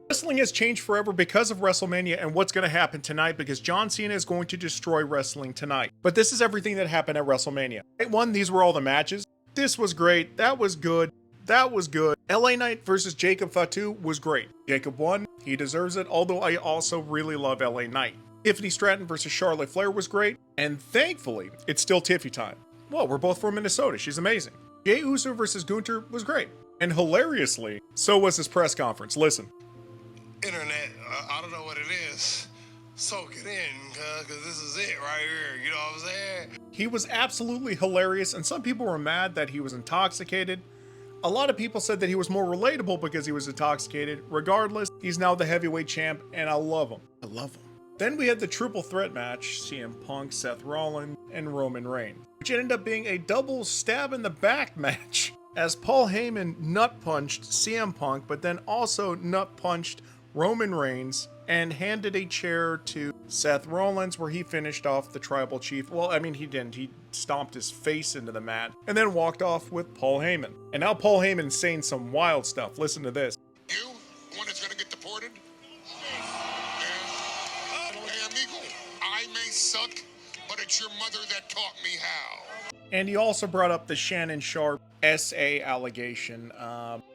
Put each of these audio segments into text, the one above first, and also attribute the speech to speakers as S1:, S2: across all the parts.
S1: Wrestling has changed forever because of WrestleMania and what's going to happen tonight, because John Cena is going to destroy wrestling tonight. But this is everything that happened at WrestleMania. Night 1, these were all the matches. This was great. That was good. That was good. LA Knight versus Jacob Fatu was great. Jacob won. He deserves it, although I also really love LA Knight. Tiffany Stratton versus Charlotte Flair was great. And thankfully, it's still Tiffy time. Well, we're both from Minnesota. She's amazing. Jey Uso versus Gunther was great. And hilariously, so was his press conference. Listen.
S2: Internet, I don't know what it is. Soak it in, because this is it right here. You know what I'm saying?
S1: He was absolutely hilarious, and some people were mad that he was intoxicated. A lot of people said that he was more relatable because he was intoxicated. Regardless, he's now the heavyweight champ, and I love him. I love him. Then we had the triple threat match, CM Punk, Seth Rollins, and Roman Reigns, which ended up being a double stab in the back match, as Paul Heyman nut punched CM Punk, but then also nut punched Roman Reigns and handed a chair to Seth Rollins, where he finished off the tribal chief. Well, I mean, he didn't. He stomped his face into the mat and then walked off with Paul Heyman. And now Paul Heyman's saying some wild stuff. Listen to this.
S2: You, one that's gonna get deported? Hey, amigo, I may suck, but it's your mother that taught me how.
S1: And he also brought up the Shannon Sharp SA allegation.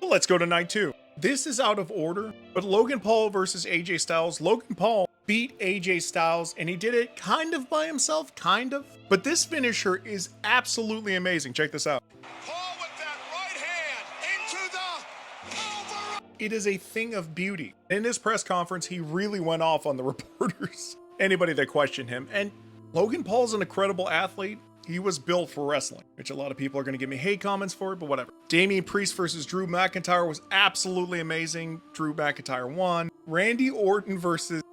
S1: Let's go to night 2. This is out of order, but Logan Paul versus AJ Styles. Logan Paul beat AJ Styles, and he did it kind of by himself, kind of. But this finisher is absolutely amazing. Check this out.
S2: Paul with that right hand into the over.
S1: It is a thing of beauty. In his press conference, he really went off on the reporters, anybody that questioned him. And Logan Paul's an incredible athlete. He was built for wrestling, which a lot of people are going to give me hate comments for, but whatever. Damian Priest versus Drew McIntyre was absolutely amazing. Drew McIntyre won. Randy Orton versus...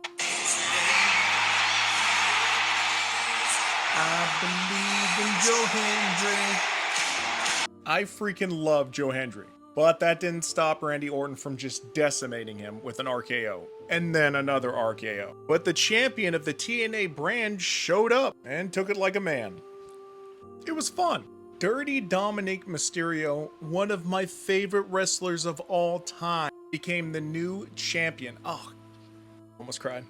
S1: I believe in Joe Hendry. I freaking love Joe Hendry. But that didn't stop Randy Orton from just decimating him with an RKO. And then another RKO. But the champion of the TNA brand showed up and took it like a man. It was fun. Dirty Dominic Mysterio, one of my favorite wrestlers of all time, became the new champion. Oh, almost cried.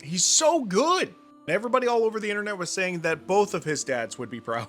S1: He's so good. Everybody all over the internet was saying that both of his dads would be proud.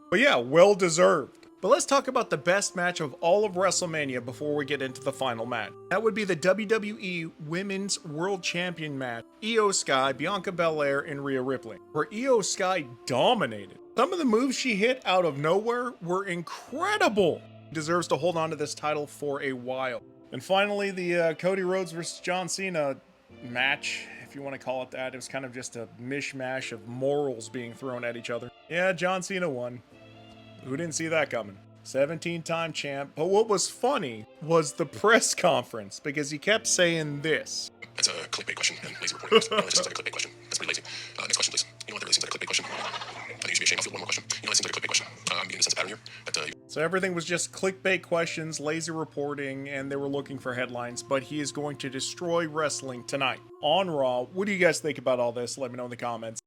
S1: But yeah, well deserved. But let's talk about the best match of all of WrestleMania before we get into the final match. That would be the WWE Women's World Champion match. Io Sky, Bianca Belair, and Rhea Ripley, where Io Sky dominated. Some of the moves she hit out of nowhere were incredible. Deserves to hold on to this title for a while. And finally, the Cody Rhodes versus John Cena match, if you want to call it that. It was kind of just a mishmash of morals being thrown at each other. Yeah, John Cena won. Who didn't see that coming? 17-time champ. But what was funny was the press conference, because he kept saying this.
S2: That's a clickbait question and lazy reporting. That just seems like a clickbait question. That's pretty lazy. Next question, please. You know what? That really seems like a clickbait question. I think you should be ashamed. I'll field one more question. You know, that seems like a clickbait question. I'm getting a sense of pattern here. So
S1: everything was just clickbait questions, lazy reporting, and they were looking for headlines. But he is going to destroy wrestling tonight on Raw. What do you guys think about all this? Let me know in the comments.